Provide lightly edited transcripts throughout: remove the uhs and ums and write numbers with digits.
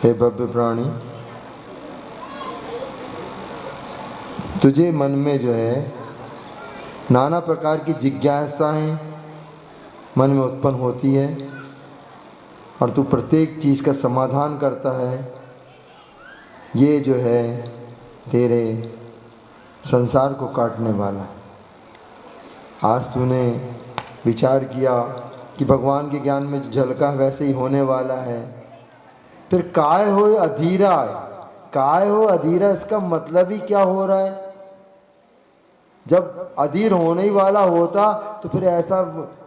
हे भव्य प्राणी, तुझे मन में जो है नाना प्रकार की जिज्ञासाएं मन में उत्पन्न होती है और तू प्रत्येक चीज़ का समाधान करता है। ये जो है तेरे संसार को काटने वाला है। आज तूने विचार किया कि भगवान के ज्ञान में जो झलका वैसे ही होने वाला है। फिर काय हो अधीरा, काय हो अधीरा, इसका मतलब ही क्या हो रहा है? जब अधीर होने ही वाला होता तो फिर ऐसा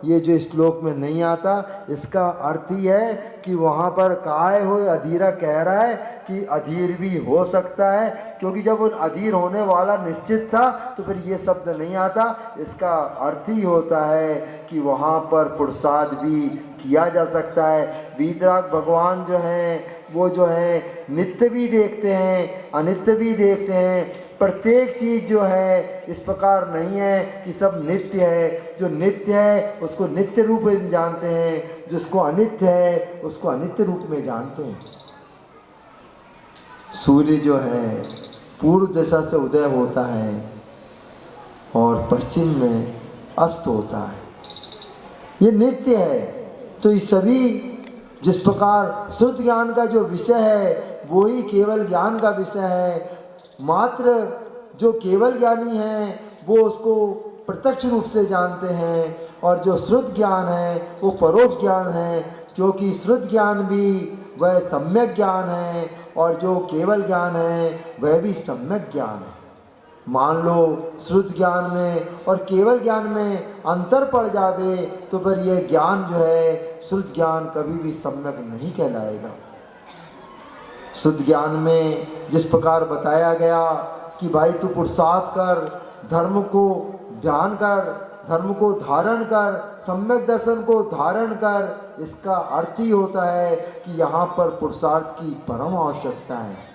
ये जो श्लोक में नहीं आता। इसका अर्थ ही है कि वहाँ पर काय हो अधीरा कह रहा है कि अधीर भी हो सकता है, क्योंकि जब वो अधीर होने वाला निश्चित था तो फिर ये शब्द नहीं आता। इसका अर्थ ही होता है कि वहाँ पर पुरुषार्थ भी किया जा सकता है। वीतराग भगवान जो हैं वो जो है नित्य भी देखते हैं, अनित्य भी देखते हैं। प्रत्येक चीज़ जो है इस प्रकार नहीं है कि सब नित्य है। जो नित्य है उसको नित्य रूप में जानते हैं, जिसको अनित्य है उसको अनित्य रूप में जानते हैं। सूर्य जो है पूर्व दिशा से उदय होता है और पश्चिम में अस्त होता है, ये नित्य है। तो ये सभी जिस प्रकार शुद्ध ज्ञान का जो विषय है वो ही केवल ज्ञान का विषय है। मात्र जो केवल ज्ञानी हैं वो उसको प्रत्यक्ष रूप से जानते हैं, और जो शुद्ध ज्ञान है वो परोक्ष ज्ञान है, क्योंकि शुद्ध ज्ञान भी वह सम्यक ज्ञान है और जो केवल ज्ञान है वह भी सम्यक ज्ञान है। मान लो शुद्ध ज्ञान में और केवल ज्ञान में अंतर पड़ जावे तो फिर यह ज्ञान जो है शुद्ध ज्ञान कभी भी सम्यक नहीं कहलाएगा। शुद्ध ज्ञान में जिस प्रकार बताया गया कि भाई तू पुरुषार्थ कर, धर्म को ध्यान कर, धर्म को धारण कर, सम्यक दर्शन को धारण कर, इसका अर्थ ही होता है कि यहाँ पर पुरुषार्थ की परम आवश्यकता है।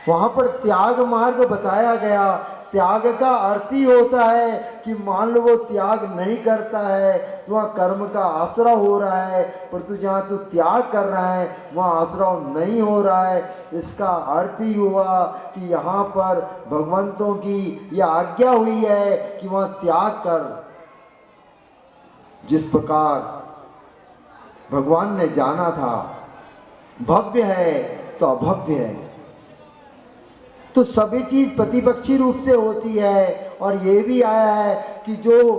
वहाँ पर त्याग मार्ग बताया गया। त्याग का अर्थ ही होता है कि मान लो वो त्याग नहीं करता है तो वहाँ कर्म का आश्रय हो रहा है, परंतु जहाँ तू त्याग कर रहा है वहाँ आश्रय नहीं हो रहा है। इसका अर्थ ही हुआ कि यहाँ पर भगवंतों की यह आज्ञा हुई है कि वहाँ त्याग कर। जिस प्रकार भगवान ने जाना था भव्य है तो अभव्य है, तो सभी चीज प्रतिपक्षी रूप से होती है। और ये भी आया है कि जो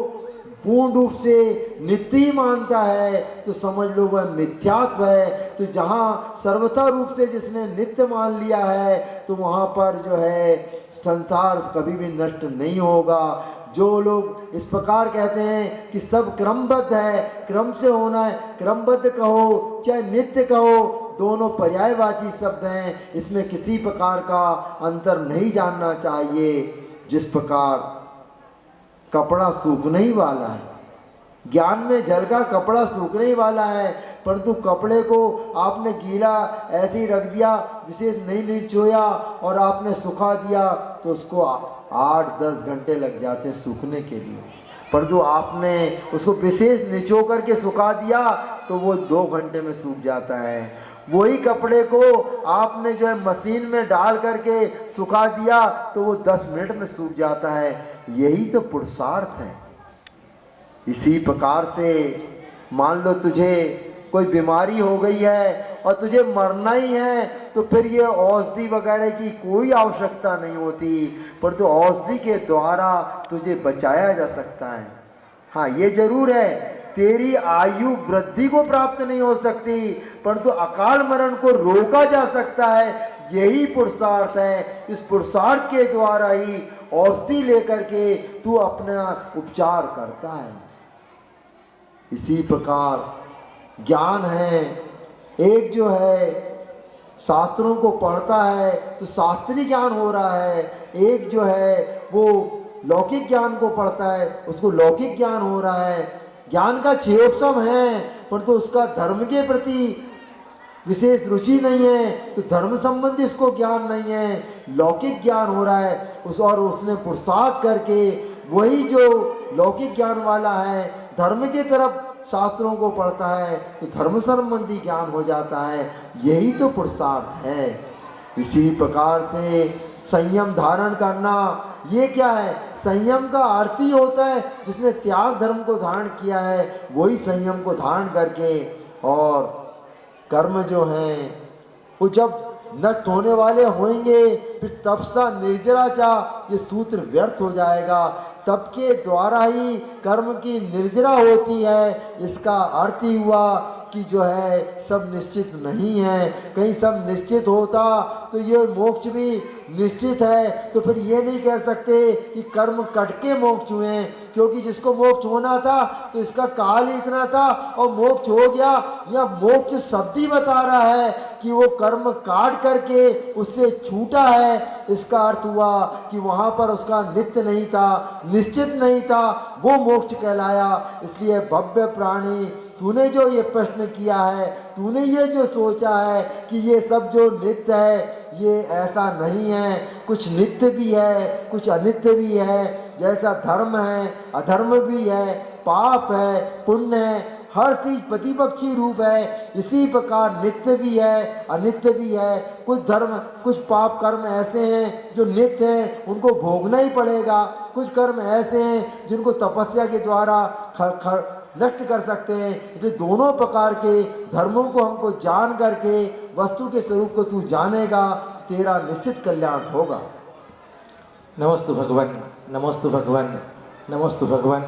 पूर्ण रूप से नित्य ही मानता है तो समझ लो वह मिथ्यात्व है। तो जहाँ सर्वथा रूप से जिसने नित्य मान लिया है तो वहाँ पर जो है संसार कभी भी नष्ट नहीं होगा। जो लोग इस प्रकार कहते हैं कि सब क्रमबद्ध है, क्रम से होना है, क्रमबद्ध कहो चाहे नित्य कहो, दोनों पर्यायवाची शब्द हैं, इसमें किसी प्रकार का अंतर नहीं जानना चाहिए। जिस प्रकार कपड़ा सूखने ही वाला है, ज्ञान में जल का कपड़ा सूखने ही वाला है, परंतु कपड़े को आपने गीला ऐसे ही रख दिया, विशेष नहीं निचोया और आपने सुखा दिया तो उसको 8-10 घंटे लग जाते हैं सूखने के लिए। पर जो आपने उसको विशेष निचो करके सुखा दिया तो वो 2 घंटे में सूख जाता है। वही कपड़े को आपने जो है मशीन में डाल करके सुखा दिया तो वो 10 मिनट में सूख जाता है। यही तो पुरुषार्थ है। इसी प्रकार से मान लो तुझे कोई बीमारी हो गई है और तुझे मरना ही है तो फिर ये औषधि वगैरह की कोई आवश्यकता नहीं होती, परंतु औषधि के द्वारा तुझे बचाया जा सकता है। हाँ, ये जरूर है तेरी आयु वृद्धि को प्राप्त नहीं हो सकती, परंतु अकाल मरण को रोका जा सकता है। यही पुरुषार्थ है। इस पुरुषार्थ के द्वारा ही औषधि लेकर के तू अपना उपचार करता है। इसी प्रकार ज्ञान है, एक जो है शास्त्रों को पढ़ता है तो शास्त्रीय ज्ञान हो रहा है, एक जो है वो लौकिक ज्ञान को पढ़ता है उसको लौकिक ज्ञान हो रहा है। ज्ञान का क्षेयोपम है परंतु उसका धर्म के प्रति विशेष रुचि नहीं है, तो धर्म संबंधी उसको ज्ञान नहीं है, लौकिक ज्ञान हो रहा है और उसने पुरुषार्थ करके वही जो लौकिक ज्ञान वाला है धर्म की तरफ शास्त्रों को पढ़ता है तो धर्म संबंधी ज्ञान हो जाता है। यही तो पुरुषार्थ है। इसी प्रकार से संयम धारण करना, ये क्या है? संयम का अर्थ ही होता है जिसने त्याग धर्म को धारण किया है, वही संयम को धारण करके, और कर्म जो हैं वो जब नष्ट होने वाले होंगे, फिर तपसा निर्जरा ये सूत्र व्यर्थ हो जाएगा। तप के द्वारा ही कर्म की निर्जरा होती है। इसका अर्थ ही हुआ कि जो है सब निश्चित नहीं है। कहीं सब निश्चित होता तो ये मोक्ष भी निश्चित है, तो फिर ये नहीं कह सकते कि कर्म कट के मोक्ष हुए, क्योंकि जिसको मोक्ष होना था तो इसका काल ही इतना था और मोक्ष हो गया। या मोक्ष शब्द ही बता रहा है कि वो कर्म काट करके उससे छूटा है। इसका अर्थ हुआ कि वहां पर उसका नित्य नहीं था, निश्चित नहीं था, वो मोक्ष कहलाया। इसलिए भव्य प्राणी, तूने जो ये प्रश्न किया है, तूने ये जो सोचा है कि ये सब जो नित्य है, ये ऐसा नहीं है। कुछ नित्य भी है, कुछ अनित्य भी है। जैसा धर्म है, अधर्म भी है, पाप है, पुण्य है, हर चीज प्रतिपक्षी रूप है। इसी प्रकार नित्य भी है, अनित्य भी है। कुछ धर्म, कुछ पाप कर्म ऐसे हैं जो नित्य हैं, उनको भोगना ही पड़ेगा। कुछ कर्म ऐसे हैं जिनको तपस्या के द्वारा नष्ट कर सकते हैं। इसलिए दोनों प्रकार के धर्मों को हमको जान करके वस्तु के स्वरूप को तू जानेगा, तेरा निश्चित कल्याण होगा। नमस्तु भगवान, नमस्तु भगवान, नमस्तु भगवान।